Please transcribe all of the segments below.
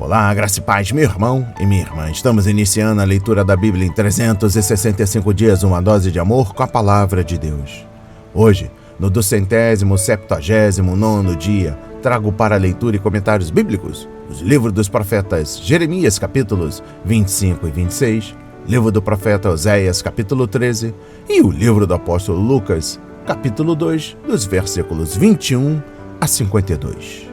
Olá, graça e paz, meu irmão e minha irmã. Estamos iniciando a leitura da Bíblia em 365 dias, uma dose de amor com a Palavra de Deus. Hoje, no 279º dia, trago para leitura e comentários bíblicos os livros dos profetas Jeremias, capítulos 25 e 26, livro do profeta Oséias, capítulo 13, e o livro do apóstolo Lucas, capítulo 2, dos versículos 21 a 52.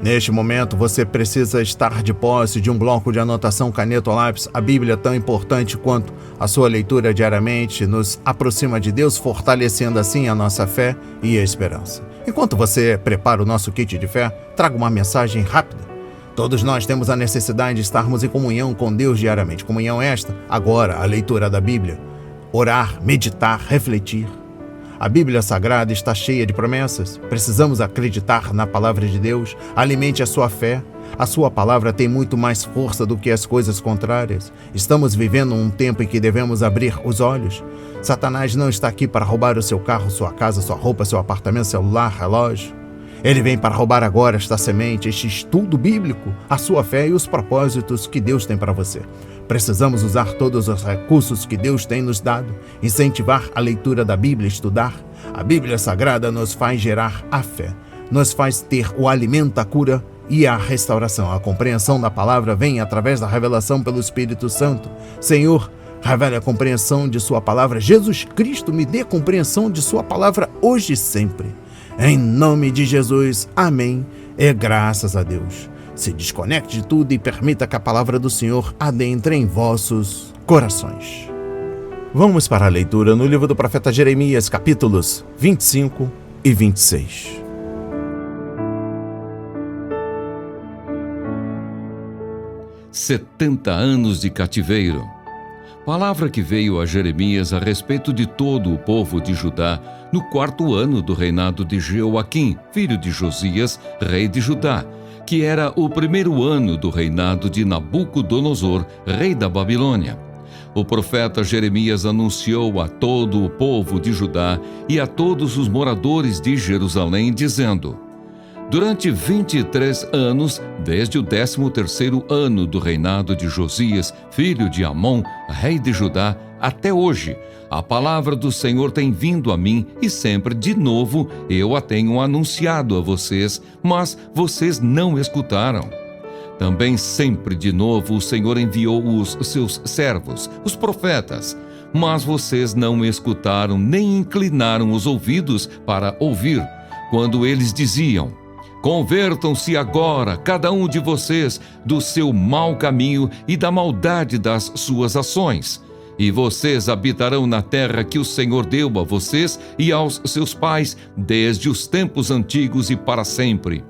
Neste momento, você precisa estar de posse de um bloco de anotação, caneta ou lápis. A Bíblia, tão importante quanto a sua leitura diariamente, nos aproxima de Deus, fortalecendo assim a nossa fé e a esperança. Enquanto você prepara o nosso kit de fé, trago uma mensagem rápida. Todos nós temos a necessidade de estarmos em comunhão com Deus diariamente. Comunhão esta, agora, a leitura da Bíblia. Orar, meditar, refletir. A Bíblia Sagrada está cheia de promessas. Precisamos acreditar na palavra de Deus. Alimente a sua fé. A sua palavra tem muito mais força do que as coisas contrárias. Estamos vivendo um tempo em que devemos abrir os olhos. Satanás não está aqui para roubar o seu carro, sua casa, sua roupa, seu apartamento, celular, relógio. Ele vem para roubar agora esta semente, este estudo bíblico, a sua fé e os propósitos que Deus tem para você. Precisamos usar todos os recursos que Deus tem nos dado, incentivar a leitura da Bíblia, estudar. A Bíblia Sagrada nos faz gerar a fé, nos faz ter o alimento, a cura e a restauração. A compreensão da palavra vem através da revelação pelo Espírito Santo. Senhor, revele a compreensão de sua palavra. Jesus Cristo, me dê compreensão de sua palavra hoje e sempre. Em nome de Jesus, amém, e graças a Deus. Se desconecte de tudo e permita que a palavra do Senhor adentre em vossos corações. Vamos para a leitura no livro do profeta Jeremias, capítulos 25 e 26. Setenta anos de cativeiro. Palavra que veio a Jeremias a respeito de todo o povo de Judá no 4º ano do reinado de Jeoaquim, filho de Josias, rei de Judá, que era o 1º ano do reinado de Nabucodonosor, rei da Babilônia. O profeta Jeremias anunciou a todo o povo de Judá e a todos os moradores de Jerusalém, dizendo: durante 23 anos, desde o 13º ano do reinado de Josias, filho de Amon, rei de Judá, até hoje, a palavra do Senhor tem vindo a mim e sempre de novo eu a tenho anunciado a vocês, mas vocês não escutaram. Também sempre de novo o Senhor enviou os seus servos, os profetas, mas vocês não escutaram nem inclinaram os ouvidos para ouvir, quando eles diziam: convertam-se agora, cada um de vocês, do seu mau caminho e da maldade das suas ações, e vocês habitarão na terra que o Senhor deu a vocês e aos seus pais, desde os tempos antigos e para sempre.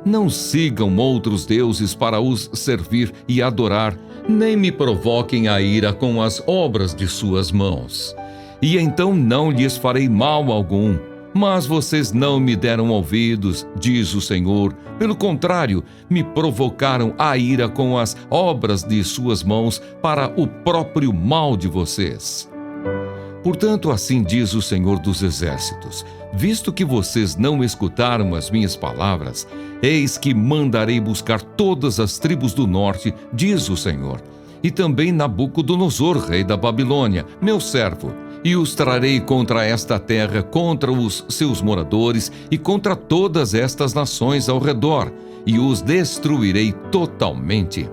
Não sigam outros deuses para os servir e adorar, nem me provoquem a ira com as obras de suas mãos. E então não lhes farei mal algum. Mas vocês não me deram ouvidos, diz o Senhor. Pelo contrário, me provocaram a ira com as obras de suas mãos para o próprio mal de vocês. Portanto, assim diz o Senhor dos Exércitos: visto que vocês não escutaram as minhas palavras, eis que mandarei buscar todas as tribos do norte, diz o Senhor, e também Nabucodonosor, rei da Babilônia, meu servo, e os trarei contra esta terra, contra os seus moradores e contra todas estas nações ao redor, e os destruirei totalmente.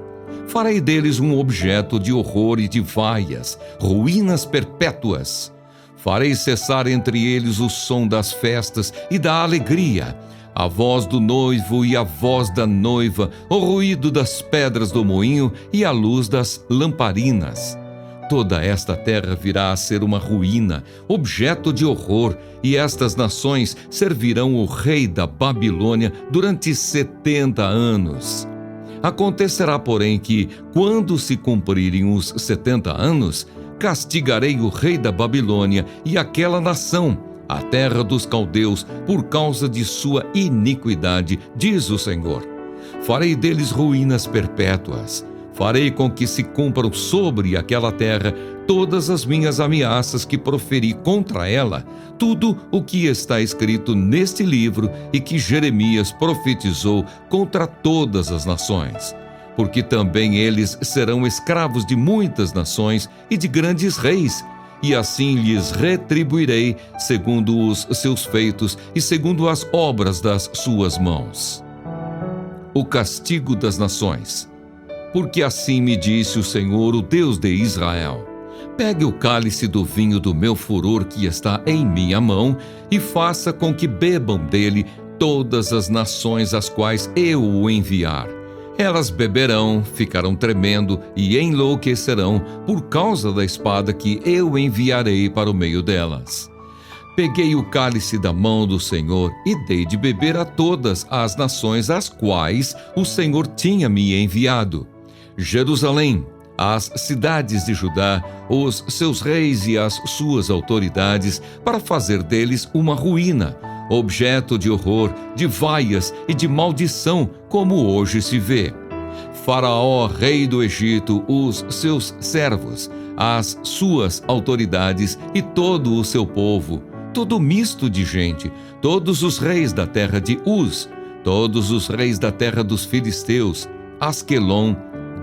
Farei deles um objeto de horror e de vaias, ruínas perpétuas. Farei cessar entre eles o som das festas e da alegria, a voz do noivo e a voz da noiva, o ruído das pedras do moinho e a luz das lamparinas. Toda esta terra virá a ser uma ruína, objeto de horror, e estas nações servirão o rei da Babilônia durante 70 anos. Acontecerá, porém, que, quando se cumprirem os 70 anos, castigarei o rei da Babilônia e aquela nação, a terra dos caldeus, por causa de sua iniquidade, diz o Senhor. Farei deles ruínas perpétuas. Farei com que se cumpram sobre aquela terra todas as minhas ameaças que proferi contra ela, tudo o que está escrito neste livro e que Jeremias profetizou contra todas as nações. porque também eles serão escravos de muitas nações e de grandes reis, e assim lhes retribuirei segundo os seus feitos e segundo as obras das suas mãos. O castigo das nações. Porque assim me disse o Senhor, o Deus de Israel: pegue o cálice do vinho do meu furor que está em minha mão e faça com que bebam dele todas as nações às quais eu o enviar. Elas beberão, ficarão tremendo e enlouquecerão por causa da espada que eu enviarei para o meio delas. Peguei o cálice da mão do Senhor e dei de beber a todas as nações às quais o Senhor tinha me enviado. Jerusalém, as cidades de Judá, os seus reis e as suas autoridades, para fazer deles uma ruína, objeto de horror, de vaias e de maldição, como hoje se vê. Faraó, rei do Egito, os seus servos, as suas autoridades e todo o seu povo, todo misto de gente, todos os reis da terra de Uz, todos os reis da terra dos filisteus, Asquelon,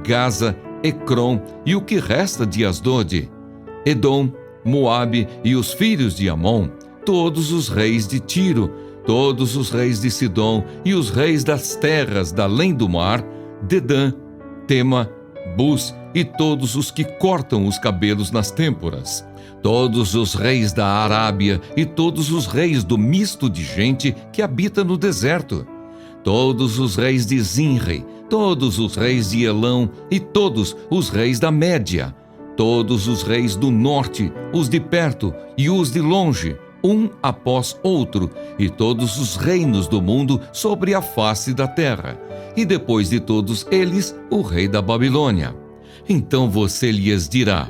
Gaza, Ecrom e o que resta de Asdode, Edom, Moabe e os filhos de Amon, todos os reis de Tiro, todos os reis de Sidom e os reis das terras da além do mar, Dedã, Tema, Bus e todos os que cortam os cabelos nas têmporas, todos os reis da Arábia e todos os reis do misto de gente que habita no deserto, todos os reis de Zinre, todos os reis de Elão e todos os reis da Média, todos os reis do norte, os de perto e os de longe, um após outro, e todos os reinos do mundo sobre a face da terra, e depois de todos eles, o rei da Babilônia. Então você lhes dirá: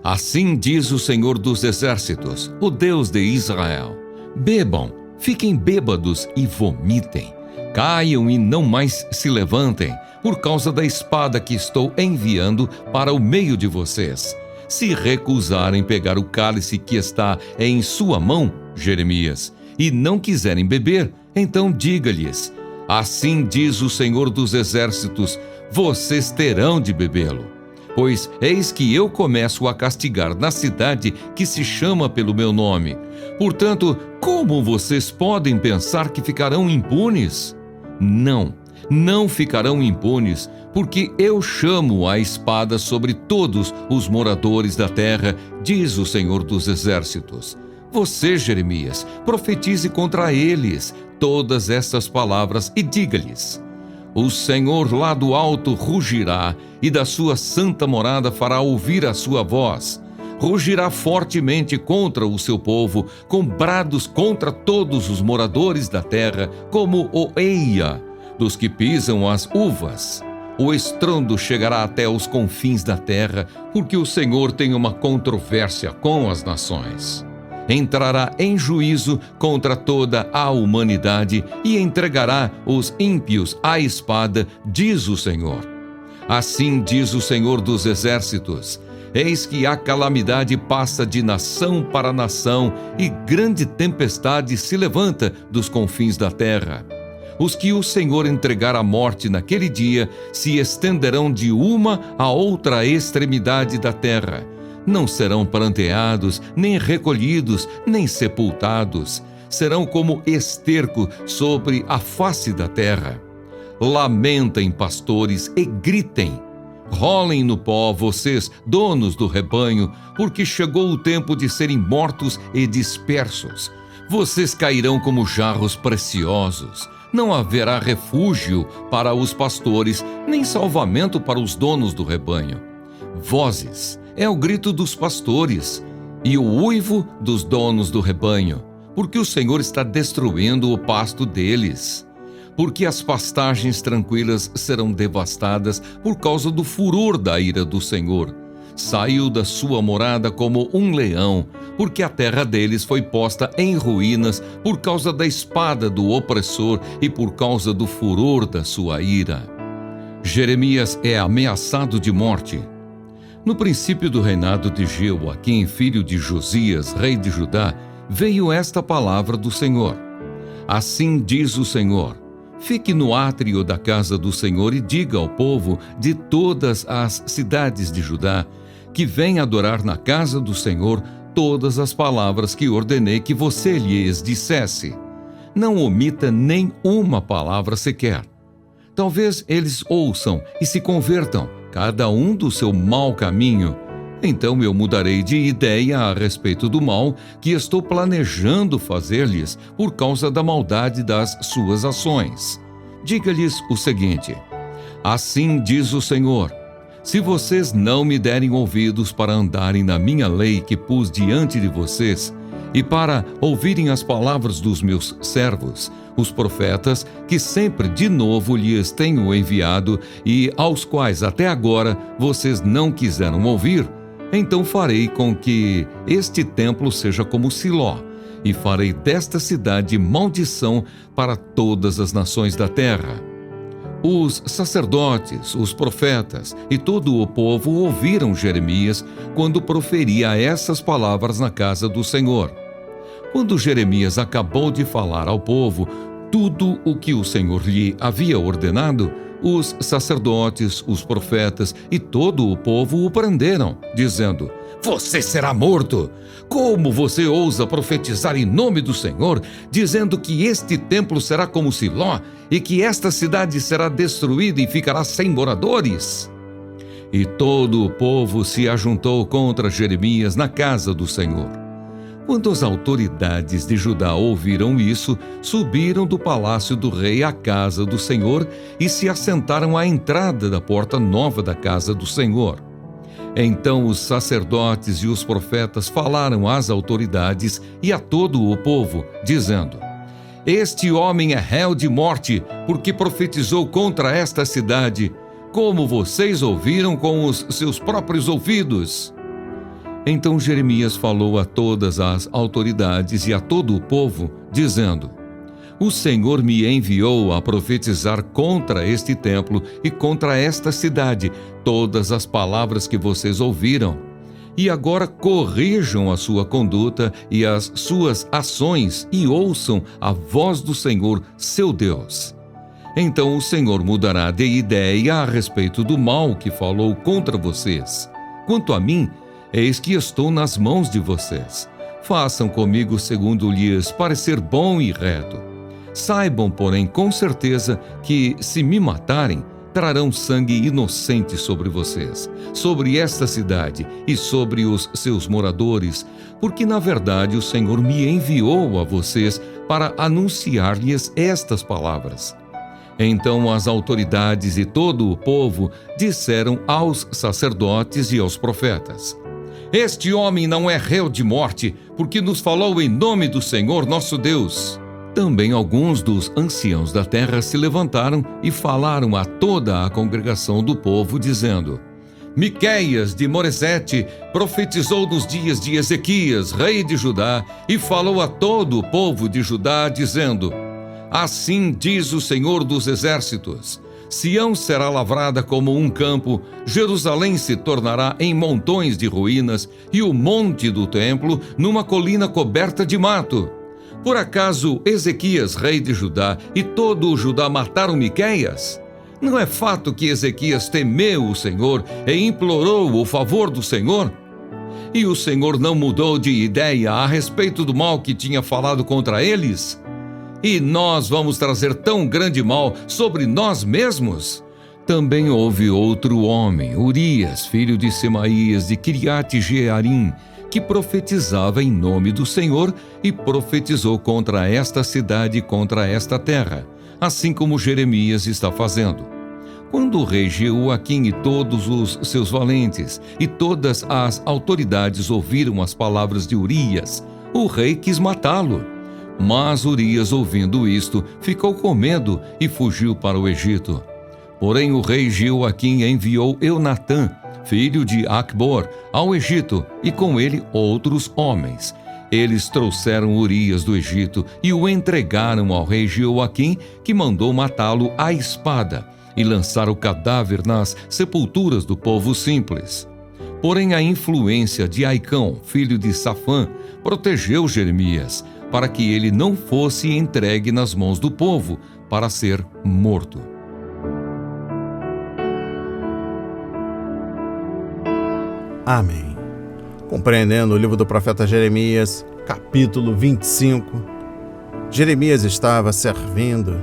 assim diz o Senhor dos Exércitos, o Deus de Israel: bebam, fiquem bêbados e vomitem, caiam e não mais se levantem, por causa da espada que estou enviando para o meio de vocês. Se recusarem pegar o cálice que está em sua mão, Jeremias, e não quiserem beber, então diga-lhes: assim diz o Senhor dos Exércitos, vocês terão de bebê-lo. Pois eis que eu começo a castigar na cidade que se chama pelo meu nome. Portanto, como vocês podem pensar que ficarão impunes? Não ficarão impunes, porque eu chamo a espada sobre todos os moradores da terra, diz o Senhor dos Exércitos. Você, Jeremias, profetize contra eles todas estas palavras e diga-lhes: o Senhor lá do alto rugirá e da sua santa morada fará ouvir a sua voz. Rugirá fortemente contra o seu povo, com brados contra todos os moradores da terra, como o eia dos que pisam as uvas. O estrondo chegará até os confins da terra, porque o Senhor tem uma controvérsia com as nações. Entrará em juízo contra toda a humanidade e entregará os ímpios à espada, diz o Senhor. Assim diz o Senhor dos Exércitos: eis que a calamidade passa de nação para nação e grande tempestade se levanta dos confins da terra. Os que o Senhor entregar à morte naquele dia se estenderão de uma a outra extremidade da terra. Não serão pranteados, nem recolhidos, nem sepultados. Serão como esterco sobre a face da terra. Lamentem, pastores, e gritem. Rolem no pó, vocês, donos do rebanho, porque chegou o tempo de serem mortos e dispersos. Vocês cairão como jarros preciosos. Não haverá refúgio para os pastores, nem salvamento para os donos do rebanho. Vozes é o grito dos pastores e o uivo dos donos do rebanho, porque o Senhor está destruindo o pasto deles. Porque as pastagens tranquilas serão devastadas por causa do furor da ira do Senhor. Saiu da sua morada como um leão, porque a terra deles foi posta em ruínas por causa da espada do opressor e por causa do furor da sua ira. Jeremias é ameaçado de morte. No princípio do reinado de Jeoaquim, filho de Josias, rei de Judá, veio esta palavra do Senhor. Assim diz o Senhor: fique no átrio da casa do Senhor e diga ao povo de todas as cidades de Judá que vem adorar na casa do Senhor todas as palavras que ordenei que você lhes dissesse. Não omita nem uma palavra sequer. Talvez eles ouçam e se convertam, cada um do seu mau caminho. Então eu mudarei de ideia a respeito do mal que estou planejando fazer-lhes por causa da maldade das suas ações. Diga-lhes o seguinte: assim diz o Senhor, se vocês não me derem ouvidos para andarem na minha lei que pus diante de vocês, e para ouvirem as palavras dos meus servos, os profetas, que sempre de novo lhes tenho enviado e aos quais até agora vocês não quiseram ouvir, então farei com que este templo seja como Siló, e farei desta cidade maldição para todas as nações da terra. Os sacerdotes, os profetas e todo o povo ouviram Jeremias quando proferia essas palavras na casa do Senhor. Quando Jeremias acabou de falar ao povo tudo o que o Senhor lhe havia ordenado, os sacerdotes, os profetas e todo o povo o prenderam, dizendo: você será morto! Como você ousa profetizar em nome do Senhor, dizendo que este templo será como Siló e que esta cidade será destruída e ficará sem moradores? E todo o povo se ajuntou contra Jeremias na casa do Senhor. Quando as autoridades de Judá ouviram isso, subiram do palácio do rei à casa do Senhor e se assentaram à entrada da porta nova da casa do Senhor. Então os sacerdotes e os profetas falaram às autoridades e a todo o povo, dizendo: este homem é réu de morte, porque profetizou contra esta cidade, como vocês ouviram com os seus próprios ouvidos. Então Jeremias falou a todas as autoridades e a todo o povo, dizendo: o Senhor me enviou a profetizar contra este templo e contra esta cidade todas as palavras que vocês ouviram. E agora corrijam a sua conduta e as suas ações e ouçam a voz do Senhor, seu Deus. Então o Senhor mudará de ideia a respeito do mal que falou contra vocês. Quanto a mim, eis que estou nas mãos de vocês. Façam comigo segundo lhes parecer bom e reto. Saibam, porém, com certeza que, se me matarem, trarão sangue inocente sobre vocês, sobre esta cidade e sobre os seus moradores, porque, na verdade, o Senhor me enviou a vocês para anunciar-lhes estas palavras. Então as autoridades e todo o povo disseram aos sacerdotes e aos profetas: este homem não é réu de morte, porque nos falou em nome do Senhor nosso Deus. Também alguns dos anciãos da terra se levantaram e falaram a toda a congregação do povo, dizendo: Miqueias de Moresete profetizou nos dias de Ezequias, rei de Judá, e falou a todo o povo de Judá, dizendo: assim diz o Senhor dos exércitos: Sião será lavrada como um campo, Jerusalém se tornará em montões de ruínas, e o monte do templo numa colina coberta de mato. Por acaso Ezequias, rei de Judá, e todo o Judá mataram Miqueias? Não é fato que Ezequias temeu o Senhor e implorou o favor do Senhor? E o Senhor não mudou de ideia a respeito do mal que tinha falado contra eles? E nós vamos trazer tão grande mal sobre nós mesmos? Também houve outro homem, Urias, filho de Semaías, de Quiriate-Jearim, que profetizava em nome do Senhor e profetizou contra esta cidade e contra esta terra, assim como Jeremias está fazendo. Quando o rei Jeoaquim e todos os seus valentes e todas as autoridades ouviram as palavras de Urias, o rei quis matá-lo. Mas Urias, ouvindo isto, ficou com medo e fugiu para o Egito. Porém o rei Jeoaquim enviou Eunatã, filho de Acbor, ao Egito, e com ele outros homens. Eles trouxeram Urias do Egito e o entregaram ao rei Jeoaquim, que mandou matá-lo à espada e lançar o cadáver nas sepulturas do povo simples. Porém a influência de Aicão, filho de Safã, protegeu Jeremias, para que ele não fosse entregue nas mãos do povo, para ser morto. Amém. Compreendendo o livro do profeta Jeremias, capítulo 25. Jeremias estava servindo.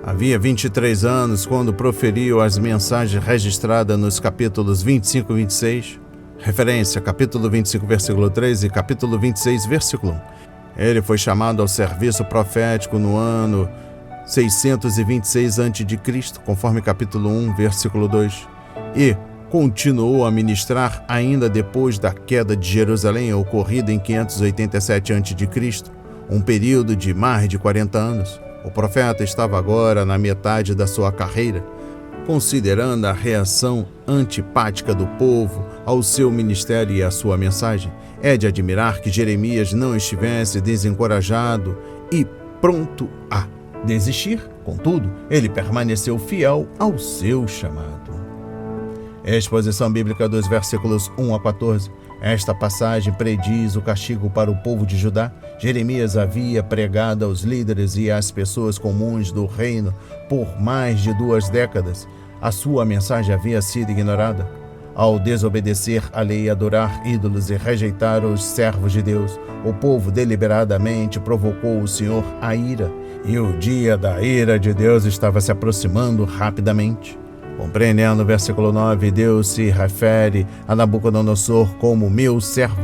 Havia 23 anos quando proferiu as mensagens registradas nos capítulos 25 e 26. Referência, capítulo 25, versículo 3 e capítulo 26, versículo 1. Ele foi chamado ao serviço profético no ano 626 a.C., conforme capítulo 1, versículo 2. E continuou a ministrar ainda depois da queda de Jerusalém, ocorrida em 587 a.C., um período de mais de 40 anos. O profeta estava agora na metade da sua carreira. Considerando a reação antipática do povo ao seu ministério e à sua mensagem, é de admirar que Jeremias não estivesse desencorajado e pronto a desistir. Contudo, ele permaneceu fiel ao seu chamado. Exposição bíblica dos versículos 1 a 14. Esta passagem prediz o castigo para o povo de Judá. Jeremias havia pregado aos líderes e às pessoas comuns do reino por mais de 2 décadas. A sua mensagem havia sido ignorada. Ao desobedecer à lei, adorar ídolos e rejeitar os servos de Deus, o povo deliberadamente provocou o Senhor à ira, e o dia da ira de Deus estava se aproximando rapidamente. Compreendendo o versículo 9, Deus se refere a Nabucodonosor como meu servo.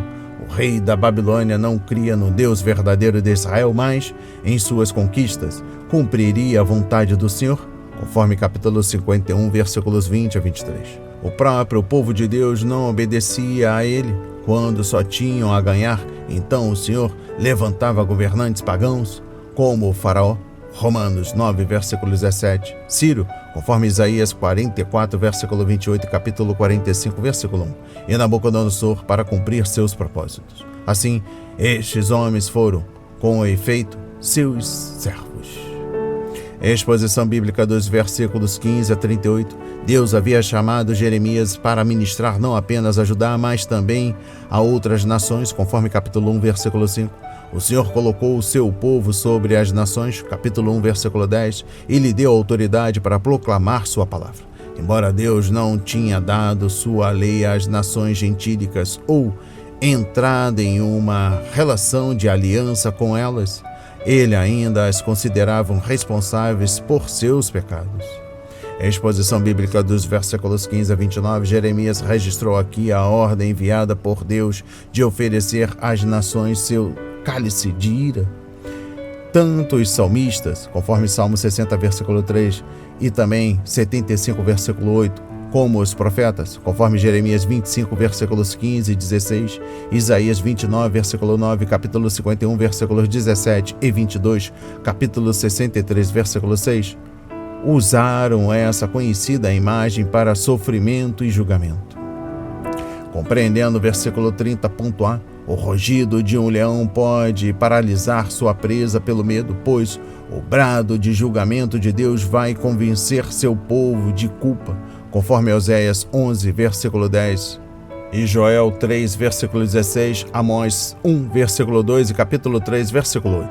O rei da Babilônia não cria no Deus verdadeiro de Israel, mas, em suas conquistas, cumpriria a vontade do Senhor, conforme capítulo 51, versículos 20 a 23. O próprio povo de Deus não obedecia a ele. Quando só tinham a ganhar, então o Senhor levantava governantes pagãos, como o faraó, Romanos 9, versículo 17. Ciro, conforme Isaías 44, versículo 28 e capítulo 45, versículo 1. E Nabucodonosor para cumprir seus propósitos. Assim, estes homens foram, com efeito, seus servos. Exposição bíblica dos versículos 15 a 38. Deus havia chamado Jeremias para ministrar não apenas a Judá, mas também a outras nações, conforme capítulo 1, versículo 5. O Senhor colocou o seu povo sobre as nações, capítulo 1, versículo 10, e lhe deu autoridade para proclamar sua palavra. Embora Deus não tinha dado sua lei às nações gentílicas ou entrado em uma relação de aliança com elas, ele ainda as considerava responsáveis por seus pecados. A exposição bíblica dos versículos 15 a 29, Jeremias registrou aqui a ordem enviada por Deus de oferecer às nações seu cálice de ira. Tanto os salmistas, conforme Salmo 60, versículo 3, e também 75, versículo 8, como os profetas, conforme Jeremias 25, versículos 15 e 16, Isaías 29, versículo 9, capítulo 51, versículos 17 e 22, capítulo 63, versículo 6, usaram essa conhecida imagem para sofrimento e julgamento. Compreendendo o versículo 30.a, o rugido de um leão pode paralisar sua presa pelo medo, pois o brado de julgamento de Deus vai convencer seu povo de culpa, conforme Oséias 11, versículo 10, e Joel 3, versículo 16, Amós 1, versículo 2 e capítulo 3, versículo 8.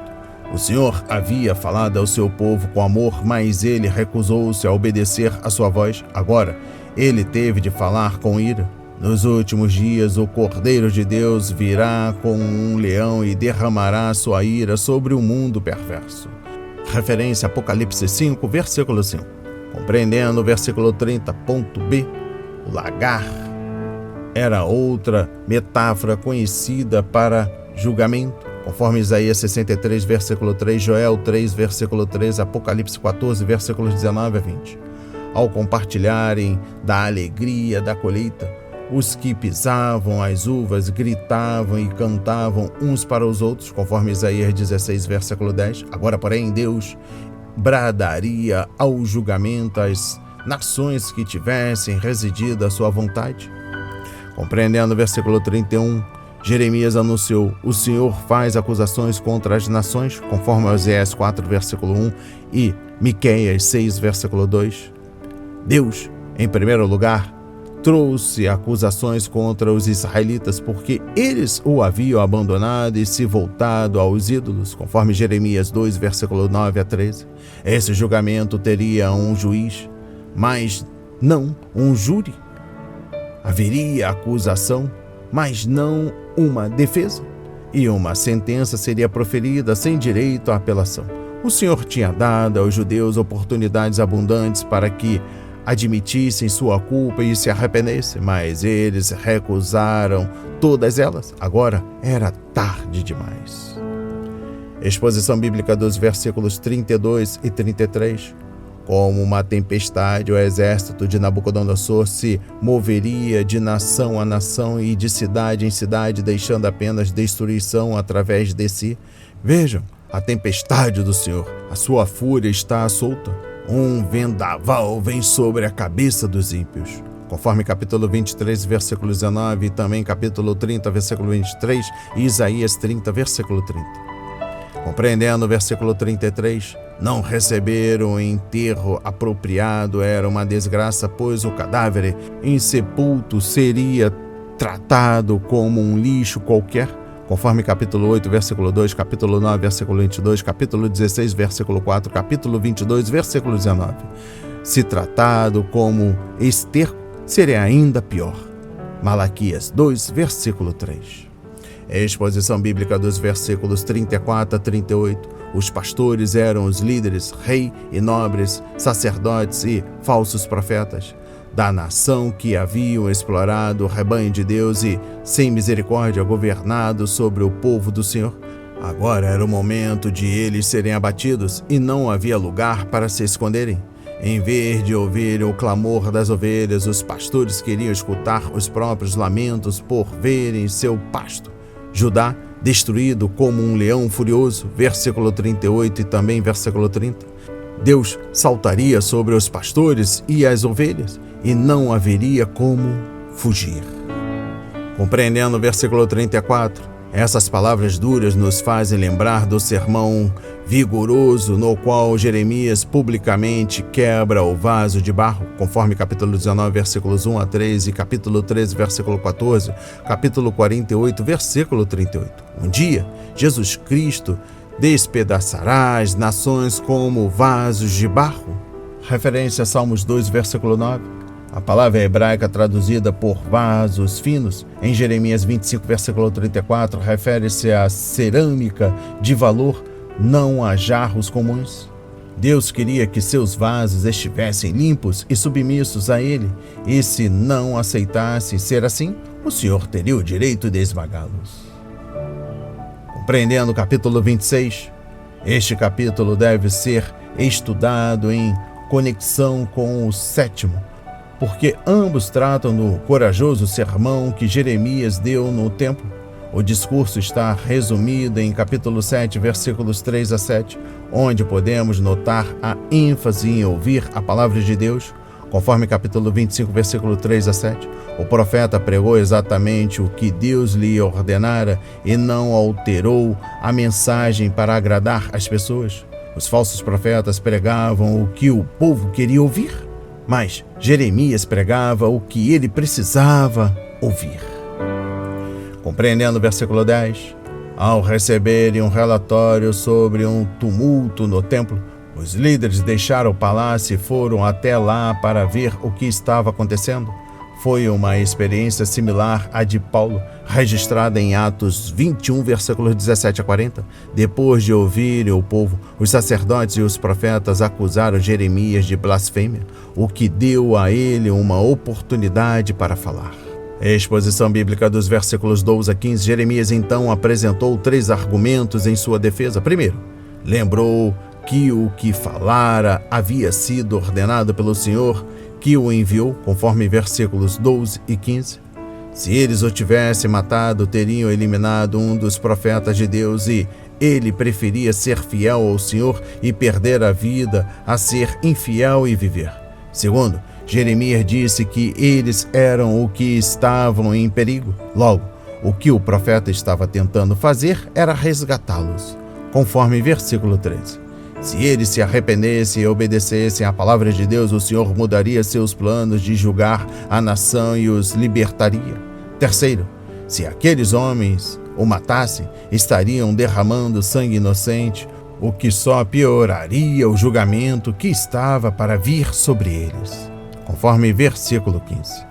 O Senhor havia falado ao seu povo com amor, mas ele recusou-se a obedecer à sua voz. Agora, ele teve de falar com ira. Nos últimos dias, o Cordeiro de Deus virá como um leão e derramará sua ira sobre o mundo perverso. Referência Apocalipse 5, versículo 5. Compreendendo o versículo 30.b, o lagar era outra metáfora conhecida para julgamento, conforme Isaías 63, versículo 3, Joel 3, versículo 3, Apocalipse 14, versículos 19 a 20. Ao compartilharem da alegria da colheita, os que pisavam as uvas gritavam e cantavam uns para os outros, conforme Isaías 16, versículo 10. Agora, porém, Deus bradaria ao julgamento às nações que tivessem residido à sua vontade. Compreendendo o versículo 31, Jeremias anunciou: o Senhor faz acusações contra as nações, conforme Oséias 4, versículo 1 e Miqueias 6, versículo 2. Deus, em primeiro lugar, trouxe acusações contra os israelitas porque eles o haviam abandonado e se voltado aos ídolos, conforme Jeremias 2, versículo 9 a 13. Esse julgamento teria um juiz, mas não um júri. Haveria acusação, mas não uma defesa. E uma sentença seria proferida sem direito à apelação. O Senhor tinha dado aos judeus oportunidades abundantes para que admitissem sua culpa e se arrependessem, mas eles recusaram todas elas. Agora era tarde demais. Exposição bíblica dos versículos 32 e 33. Como uma tempestade, o exército de Nabucodonosor se moveria de nação a nação e de cidade em cidade, deixando apenas destruição através de si. Vejam, a tempestade do Senhor, a sua fúria está solta. Um vendaval vem sobre a cabeça dos ímpios. Conforme capítulo 23, versículo 19, e também capítulo 30, versículo 23, e Isaías 30, versículo 30. Compreendendo o versículo 33, não receber o enterro apropriado era uma desgraça, pois o cadáver insepulto seria tratado como um lixo qualquer. Conforme capítulo 8, versículo 2, capítulo 9, versículo 22, capítulo 16, versículo 4, capítulo 22, versículo 19. Se tratado como esterco, seria ainda pior. Malaquias 2, versículo 3. Exposição bíblica dos versículos 34 a 38. Os pastores eram os líderes, rei e nobres, sacerdotes e falsos profetas da nação que haviam explorado o rebanho de Deus e, sem misericórdia, governado sobre o povo do Senhor. Agora era o momento de eles serem abatidos e não havia lugar para se esconderem. Em vez de ouvir o clamor das ovelhas, os pastores queriam escutar os próprios lamentos por verem seu pasto. Judá, destruído como um leão furioso, versículo 38 e também versículo 30. Deus saltaria sobre os pastores e as ovelhas, e não haveria como fugir. Compreendendo o versículo 34, essas palavras duras nos fazem lembrar do sermão vigoroso no qual Jeremias publicamente quebra o vaso de barro, conforme capítulo 19, versículos 1 a 3 e capítulo 13, versículo 14, capítulo 48, versículo 38. Um dia, Jesus Cristo despedaçará as nações como vasos de barro. Referência a Salmos 2, versículo 9. A palavra hebraica traduzida por vasos finos, em Jeremias 25, versículo 34, refere-se à cerâmica de valor, não a jarros comuns. Deus queria que seus vasos estivessem limpos e submissos a Ele, e se não aceitassem ser assim, o Senhor teria o direito de esmagá-los. Compreendendo o capítulo 26, este capítulo deve ser estudado em conexão com o 7º, porque ambos tratam do corajoso sermão que Jeremias deu no templo. O discurso está resumido em capítulo 7, versículos 3 a 7, onde podemos notar a ênfase em ouvir a palavra de Deus. Conforme capítulo 25, versículo 3 a 7, o profeta pregou exatamente o que Deus lhe ordenara e não alterou a mensagem para agradar as pessoas. Os falsos profetas pregavam o que o povo queria ouvir, mas Jeremias pregava o que ele precisava ouvir. Compreendendo o versículo 10, ao receberem um relatório sobre um tumulto no templo, os líderes deixaram o palácio e foram até lá para ver o que estava acontecendo. Foi uma experiência similar à de Paulo, registrada em Atos 21, versículos 17 a 40. Depois de ouvirem o povo, os sacerdotes e os profetas acusaram Jeremias de blasfêmia, o que deu a ele uma oportunidade para falar. Exposição bíblica dos versículos 12 a 15, Jeremias então apresentou 3 argumentos em sua defesa. Primeiro, lembrou que o que falara havia sido ordenado pelo Senhor, que o enviou, conforme versículos 12 e 15. Se eles o tivessem matado, teriam eliminado um dos profetas de Deus e ele preferia ser fiel ao Senhor e perder a vida a ser infiel e viver. Segundo, Jeremias disse que eles eram o que estavam em perigo. Logo, o que o profeta estava tentando fazer era resgatá-los, conforme versículo 13. Se eles se arrependessem e obedecessem à palavra de Deus, o Senhor mudaria seus planos de julgar a nação e os libertaria. Terceiro, se aqueles homens o matassem, estariam derramando sangue inocente, o que só pioraria o julgamento que estava para vir sobre eles. Conforme versículo 15.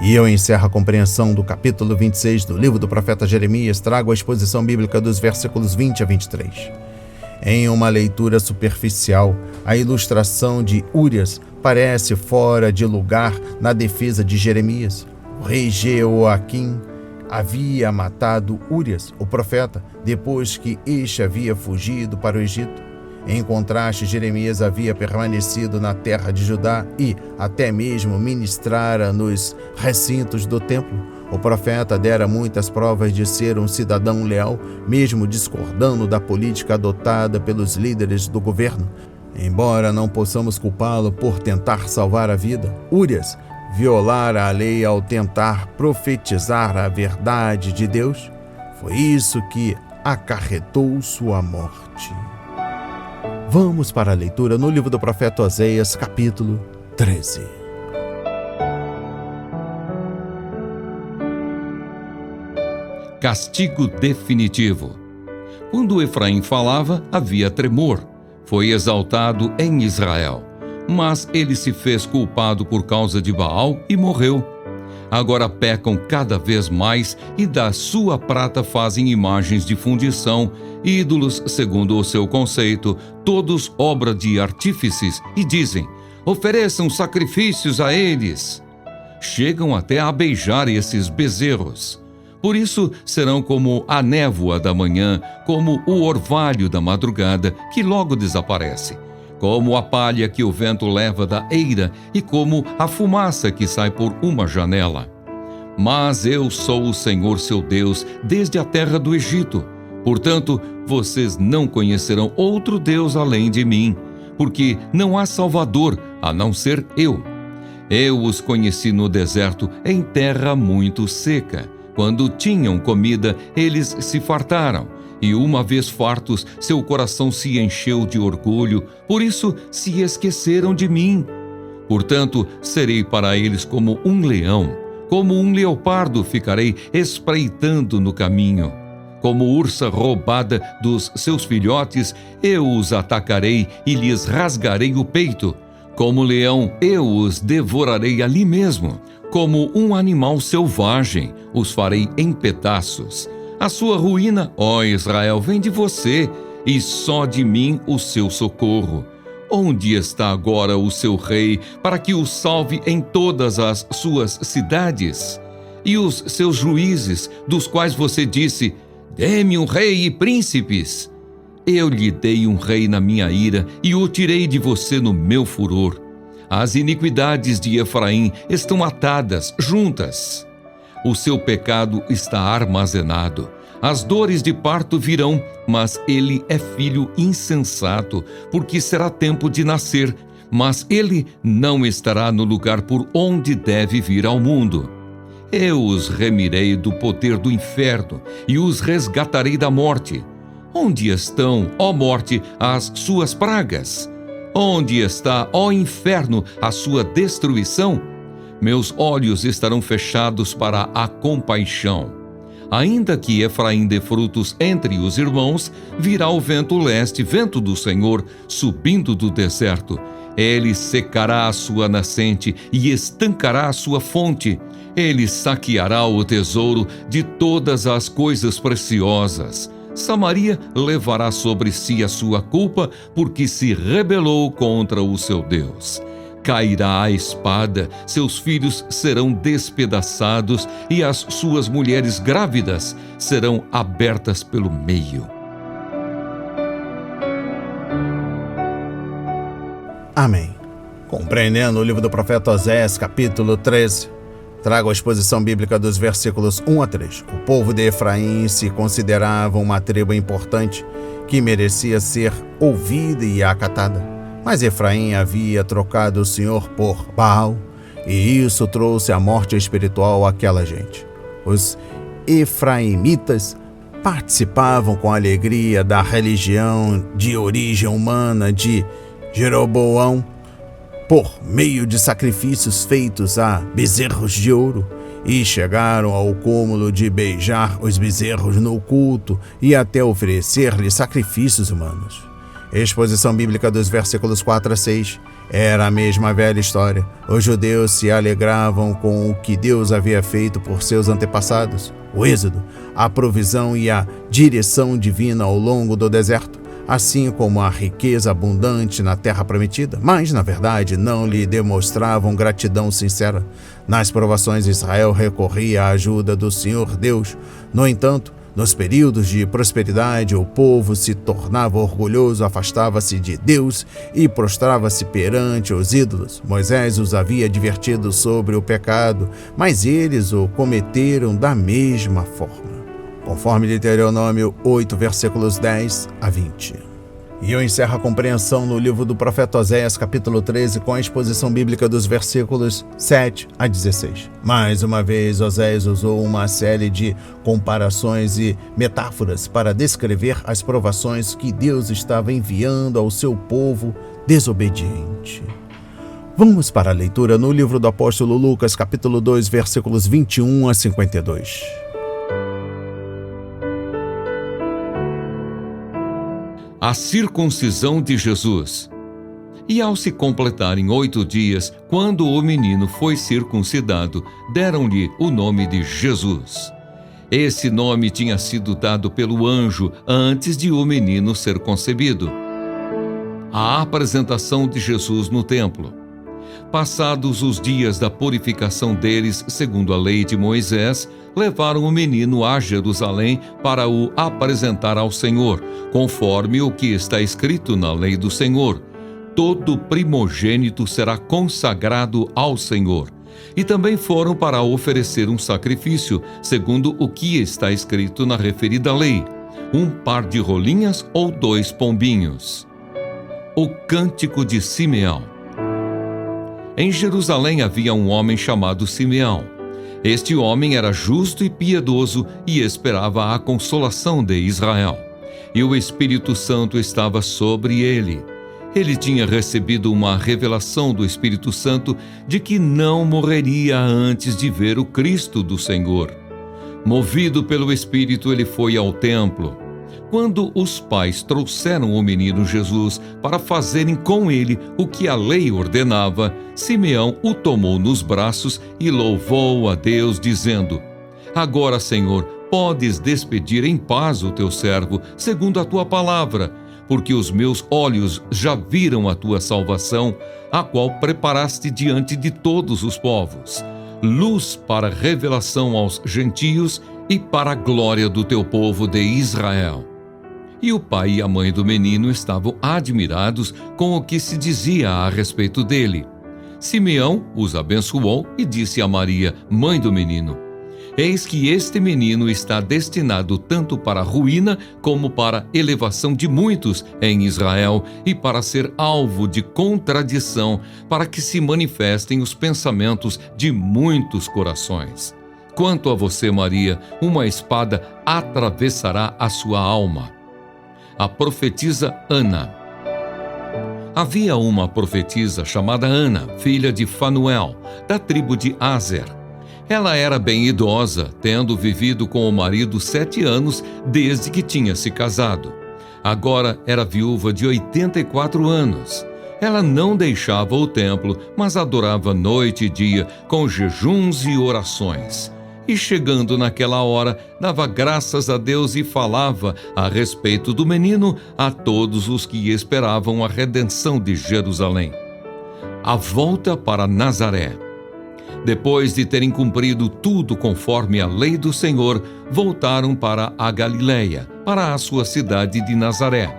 E eu encerro a compreensão do capítulo 26 do livro do profeta Jeremias, trago a exposição bíblica dos versículos 20 a 23. Em uma leitura superficial, a ilustração de Urias parece fora de lugar na defesa de Jeremias. O rei Jeoaquim havia matado Urias, o profeta, depois que este havia fugido para o Egito. Em contraste, Jeremias havia permanecido na terra de Judá e até mesmo ministrara nos recintos do templo. O profeta dera muitas provas de ser um cidadão leal, mesmo discordando da política adotada pelos líderes do governo. Embora não possamos culpá-lo por tentar salvar a vida, Urias violara a lei ao tentar profetizar a verdade de Deus. Foi isso que acarretou sua morte. Vamos para a leitura no livro do profeta Oséias, capítulo 13. Castigo definitivo. Quando Efraim falava, havia tremor. Foi exaltado em Israel. Mas ele se fez culpado por causa de Baal e morreu. Agora pecam cada vez mais e da sua prata fazem imagens de fundição, ídolos segundo o seu conceito, todos obra de artífices, e dizem: ofereçam sacrifícios a eles. Chegam até a beijar esses bezerros. Por isso serão como a névoa da manhã, como o orvalho da madrugada, que logo desaparece, como a palha que o vento leva da eira e como a fumaça que sai por uma janela. Mas eu sou o Senhor seu Deus desde a terra do Egito. Portanto, vocês não conhecerão outro Deus além de mim, porque não há Salvador a não ser eu. Eu os conheci no deserto, em terra muito seca. Quando tinham comida, eles se fartaram, e uma vez fartos, seu coração se encheu de orgulho, por isso se esqueceram de mim. Portanto, serei para eles como um leão, como um leopardo ficarei espreitando no caminho. Como ursa roubada dos seus filhotes, eu os atacarei e lhes rasgarei o peito. Como leão, eu os devorarei ali mesmo. Como um animal selvagem, os farei em pedaços. A sua ruína, ó Israel, vem de você, e só de mim o seu socorro. Onde está agora o seu rei, para que o salve em todas as suas cidades? E os seus juízes, dos quais você disse: dê-me um rei e príncipes. Eu lhe dei um rei na minha ira, e o tirei de você no meu furor. As iniquidades de Efraim estão atadas, juntas. O seu pecado está armazenado. As dores de parto virão, mas ele é filho insensato, porque será tempo de nascer, mas ele não estará no lugar por onde deve vir ao mundo. Eu os remirei do poder do inferno e os resgatarei da morte. Onde estão, ó morte, as suas pragas? Onde está, ó inferno, a sua destruição? Meus olhos estarão fechados para a compaixão. Ainda que Efraim dê frutos entre os irmãos, virá o vento leste, vento do Senhor, subindo do deserto. Ele secará a sua nascente e estancará a sua fonte. Ele saqueará o tesouro de todas as coisas preciosas. Samaria levará sobre si a sua culpa, porque se rebelou contra o seu Deus. Cairá a espada, seus filhos serão despedaçados e as suas mulheres grávidas serão abertas pelo meio. Amém. Compreendendo o livro do profeta Oséias, capítulo 13, trago a exposição bíblica dos versículos 1 a 3. O povo de Efraim se considerava uma tribo importante que merecia ser ouvida e acatada. Mas Efraim havia trocado o Senhor por Baal, e isso trouxe a morte espiritual àquela gente. Os efraimitas participavam com alegria da religião de origem humana de Jeroboão, por meio de sacrifícios feitos a bezerros de ouro, e chegaram ao cúmulo de beijar os bezerros no culto e até oferecer-lhes sacrifícios humanos. Exposição bíblica dos versículos 4 a 6. Era a mesma velha história. Os judeus se alegravam com o que Deus havia feito por seus antepassados, o êxodo, a provisão e a direção divina ao longo do deserto, assim como a riqueza abundante na terra prometida, mas, na verdade, não lhe demonstravam gratidão sincera. Nas provações, Israel recorria à ajuda do Senhor Deus. No entanto, nos períodos de prosperidade, o povo se tornava orgulhoso, afastava-se de Deus e prostrava-se perante os ídolos. Moisés os havia advertido sobre o pecado, mas eles o cometeram da mesma forma, conforme Deuteronômio 8, versículos 10 a 20. E eu encerro a compreensão no livro do profeta Oséias, capítulo 13, com a exposição bíblica dos versículos 7 a 16. Mais uma vez, Oséias usou uma série de comparações e metáforas para descrever as provações que Deus estava enviando ao seu povo desobediente. Vamos para a leitura no livro do apóstolo Lucas, capítulo 2, versículos 21 a 52. A circuncisão de Jesus. E ao se completarem 8 dias, quando o menino foi circuncidado, deram-lhe o nome de Jesus. Esse nome tinha sido dado pelo anjo antes de o menino ser concebido. A apresentação de Jesus no templo. Passados os dias da purificação deles, segundo a lei de Moisés, levaram o menino a Jerusalém para o apresentar ao Senhor, conforme o que está escrito na lei do Senhor. Todo primogênito será consagrado ao Senhor. E também foram para oferecer um sacrifício, segundo o que está escrito na referida lei: 1 par de rolinhas ou 2 pombinhos. O cântico de Simeão. Em Jerusalém havia um homem chamado Simeão. Este homem era justo e piedoso e esperava a consolação de Israel. E o Espírito Santo estava sobre ele. Ele tinha recebido uma revelação do Espírito Santo de que não morreria antes de ver o Cristo do Senhor. Movido pelo Espírito, ele foi ao templo. Quando os pais trouxeram o menino Jesus para fazerem com ele o que a lei ordenava, Simeão o tomou nos braços e louvou a Deus, dizendo: Agora, Senhor, podes despedir em paz o teu servo, segundo a tua palavra, porque os meus olhos já viram a tua salvação, a qual preparaste diante de todos os povos, luz para revelação aos gentios e para a glória do teu povo de Israel. E o pai e a mãe do menino estavam admirados com o que se dizia a respeito dele. Simeão os abençoou e disse a Maria, mãe do menino: Eis que este menino está destinado tanto para a ruína como para a elevação de muitos em Israel e para ser alvo de contradição, para que se manifestem os pensamentos de muitos corações. Quanto a você, Maria, uma espada atravessará a sua alma. A profetisa Ana. Havia uma profetisa chamada Ana, filha de Fanuel, da tribo de Aser. Ela era bem idosa, tendo vivido com o marido 7 anos desde que tinha se casado. Agora era viúva de 84 anos. Ela não deixava o templo, mas adorava noite e dia com jejuns e orações. E chegando naquela hora, dava graças a Deus e falava a respeito do menino a todos os que esperavam a redenção de Jerusalém. A volta para Nazaré. Depois de terem cumprido tudo conforme a lei do Senhor, voltaram para a Galileia, para a sua cidade de Nazaré.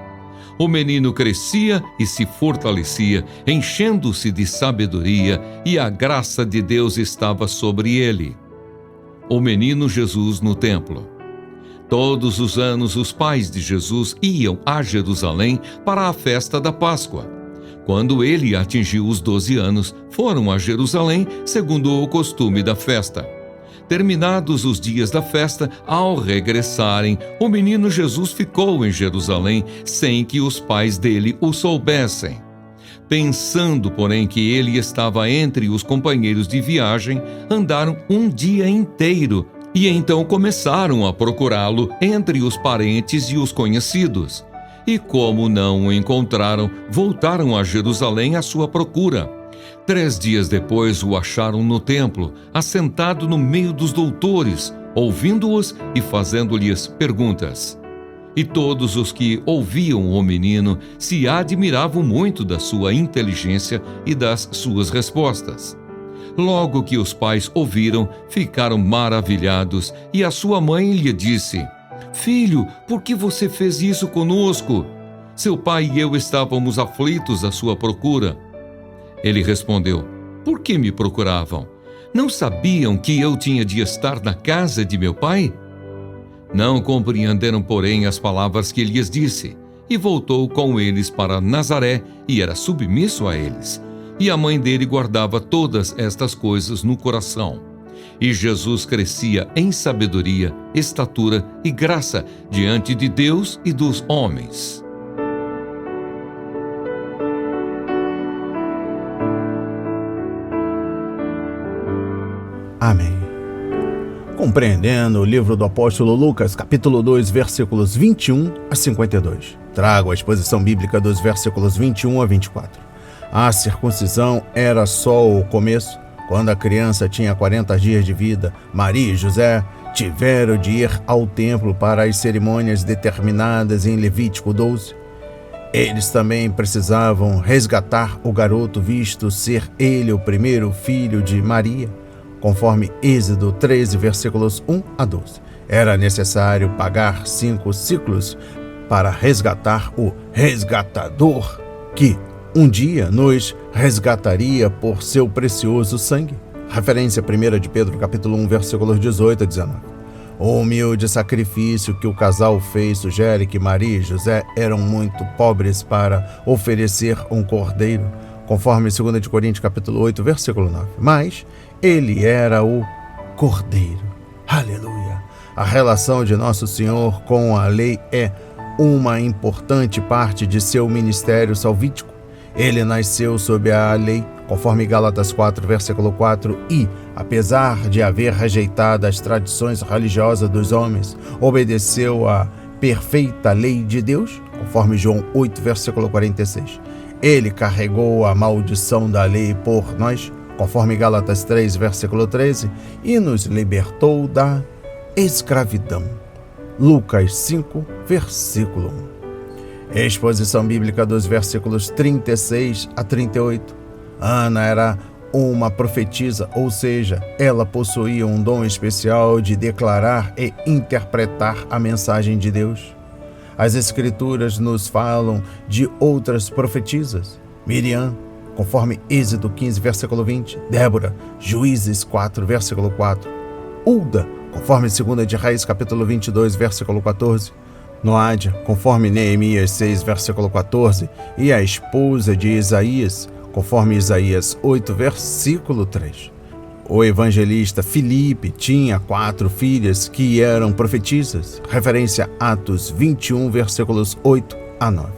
O menino crescia e se fortalecia, enchendo-se de sabedoria, e a graça de Deus estava sobre ele. O menino Jesus no templo. Todos os anos os pais de Jesus iam a Jerusalém para a festa da Páscoa. Quando ele atingiu os 12 anos, foram a Jerusalém segundo o costume da festa. Terminados os dias da festa, ao regressarem, o menino Jesus ficou em Jerusalém sem que os pais dele o soubessem. Pensando, porém, que ele estava entre os companheiros de viagem, andaram um dia inteiro e então começaram a procurá-lo entre os parentes e os conhecidos. E como não o encontraram, voltaram a Jerusalém à sua procura. 3 dias depois o acharam no templo, assentado no meio dos doutores, ouvindo-os e fazendo-lhes perguntas. E todos os que ouviam o menino se admiravam muito da sua inteligência e das suas respostas. Logo que os pais ouviram, ficaram maravilhados, e a sua mãe lhe disse: Filho, por que você fez isso conosco? Seu pai e eu estávamos aflitos à sua procura. Ele respondeu: Por que me procuravam? Não sabiam que eu tinha de estar na casa de meu pai? Não compreenderam, porém, as palavras que lhes disse, e voltou com eles para Nazaré e era submisso a eles. E a mãe dele guardava todas estas coisas no coração. E Jesus crescia em sabedoria, estatura e graça diante de Deus e dos homens. Amém. Compreendendo o livro do apóstolo Lucas, capítulo 2, versículos 21 a 52. Trago a exposição bíblica dos versículos 21 a 24. A circuncisão era só o começo. Quando a criança tinha 40 dias de vida, Maria e José tiveram de ir ao templo para as cerimônias determinadas em Levítico 12. Eles também precisavam resgatar o garoto, visto ser ele o primeiro filho de Maria. Conforme Êxodo 13, versículos 1 a 12. Era necessário pagar 5 ciclos para resgatar o resgatador, que um dia nos resgataria por seu precioso sangue. Referência 1 de Pedro, capítulo 1, versículos 18 a 19. O humilde sacrifício que o casal fez sugere que Maria e José eram muito pobres para oferecer um cordeiro, conforme 2 de Coríntios, capítulo 8, versículo 9. Mas ele era o Cordeiro. Aleluia! A relação de Nosso Senhor com a lei é uma importante parte de seu ministério salvítico. Ele nasceu sob a lei, conforme Gálatas 4, versículo 4, e, apesar de haver rejeitado as tradições religiosas dos homens, obedeceu à perfeita lei de Deus, conforme João 8, versículo 46. Ele carregou a maldição da lei por nós, conforme Gálatas 3, versículo 13, e nos libertou da escravidão. Lucas 5, versículo 1. Exposição bíblica dos versículos 36 a 38. Ana era uma profetisa, ou seja, ela possuía um dom especial de declarar e interpretar a mensagem de Deus. As Escrituras nos falam de outras profetisas. Miriam, conforme Êxodo 15, versículo 20. Débora, Juízes 4, versículo 4. Hulda, conforme 2 de Reis, capítulo 22, versículo 14. Noádia, conforme Neemias 6, versículo 14. E a esposa de Isaías, conforme Isaías 8, versículo 3. O evangelista Filipe tinha 4 filhas que eram profetisas. Referência Atos 21, versículos 8 a 9.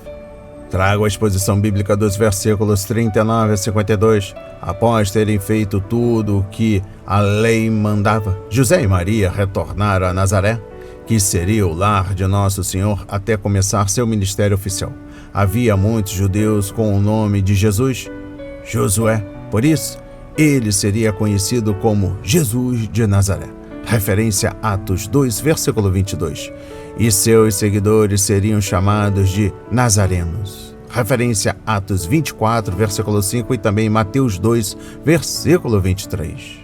Trago a exposição bíblica dos versículos 39 a 52. Após terem feito tudo o que a lei mandava, José e Maria retornaram a Nazaré, que seria o lar de Nosso Senhor, até começar seu ministério oficial. Havia muitos judeus com o nome de Jesus, Josué. Por isso, ele seria conhecido como Jesus de Nazaré. Referência Atos 2, versículo 22. E seus seguidores seriam chamados de nazarenos. Referência Atos 24, versículo 5 e também Mateus 2, versículo 23.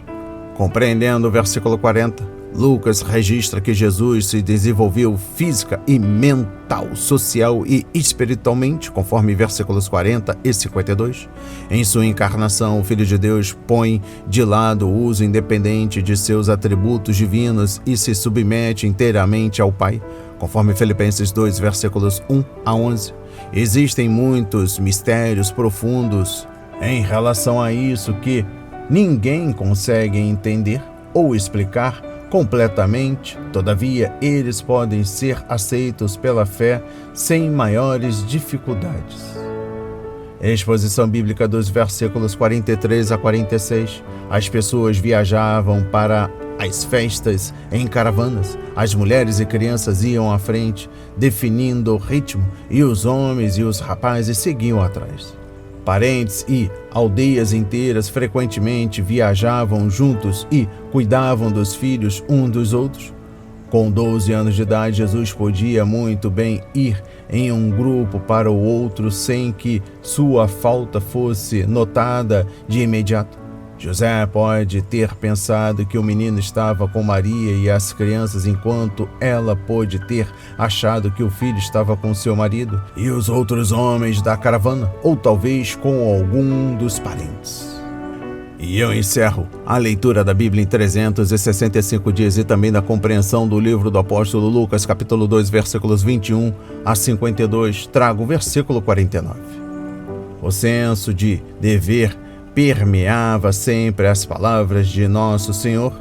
Compreendendo o versículo 40, Lucas registra que Jesus se desenvolveu física e mental, social e espiritualmente, conforme versículos 40 e 52. Em sua encarnação, o Filho de Deus põe de lado o uso independente de seus atributos divinos e se submete inteiramente ao Pai, conforme Filipenses 2, versículos 1 a 11. Existem muitos mistérios profundos em relação a isso que ninguém consegue entender. ou explicar completamente, todavia eles podem ser aceitos pela fé sem maiores dificuldades. Exposição bíblica dos versículos 43 a 46. As pessoas viajavam para as festas em caravanas. As mulheres e crianças iam à frente, definindo o ritmo, e os homens e os rapazes seguiam atrás. Parentes e aldeias inteiras frequentemente viajavam juntos e cuidavam dos filhos uns dos outros. Com 12 anos de idade, Jesus podia muito bem ir em um grupo para o outro sem que sua falta fosse notada de imediato. José pode ter pensado que o menino estava com Maria e as crianças, enquanto ela pôde ter achado que o filho estava com seu marido e os outros homens da caravana, ou talvez com algum dos parentes. E eu encerro a leitura da Bíblia em 365 dias e também da compreensão do livro do apóstolo Lucas, capítulo 2, versículos 21 a 52. Trago o versículo 49. O senso de dever permeava sempre as palavras de nosso Senhor.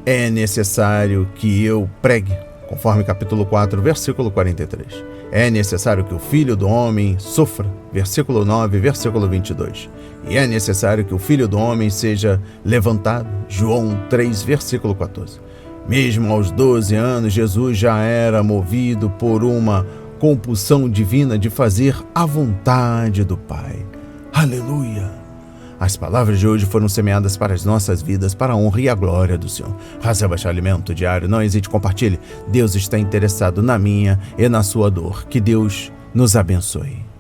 É necessário que eu pregue, conforme capítulo 4, versículo 43. É necessário que o Filho do Homem sofra, versículo 9, versículo 22. E é necessário que o Filho do Homem seja levantado, João 3, versículo 14. Mesmo aos 12 anos, Jesus já era movido por uma compulsão divina de fazer a vontade do Pai. Aleluia! As palavras de hoje foram semeadas para as nossas vidas, para a honra e a glória do Senhor. Receba este alimento diário, não hesite, compartilhe. Deus está interessado na minha e na sua dor. Que Deus nos abençoe.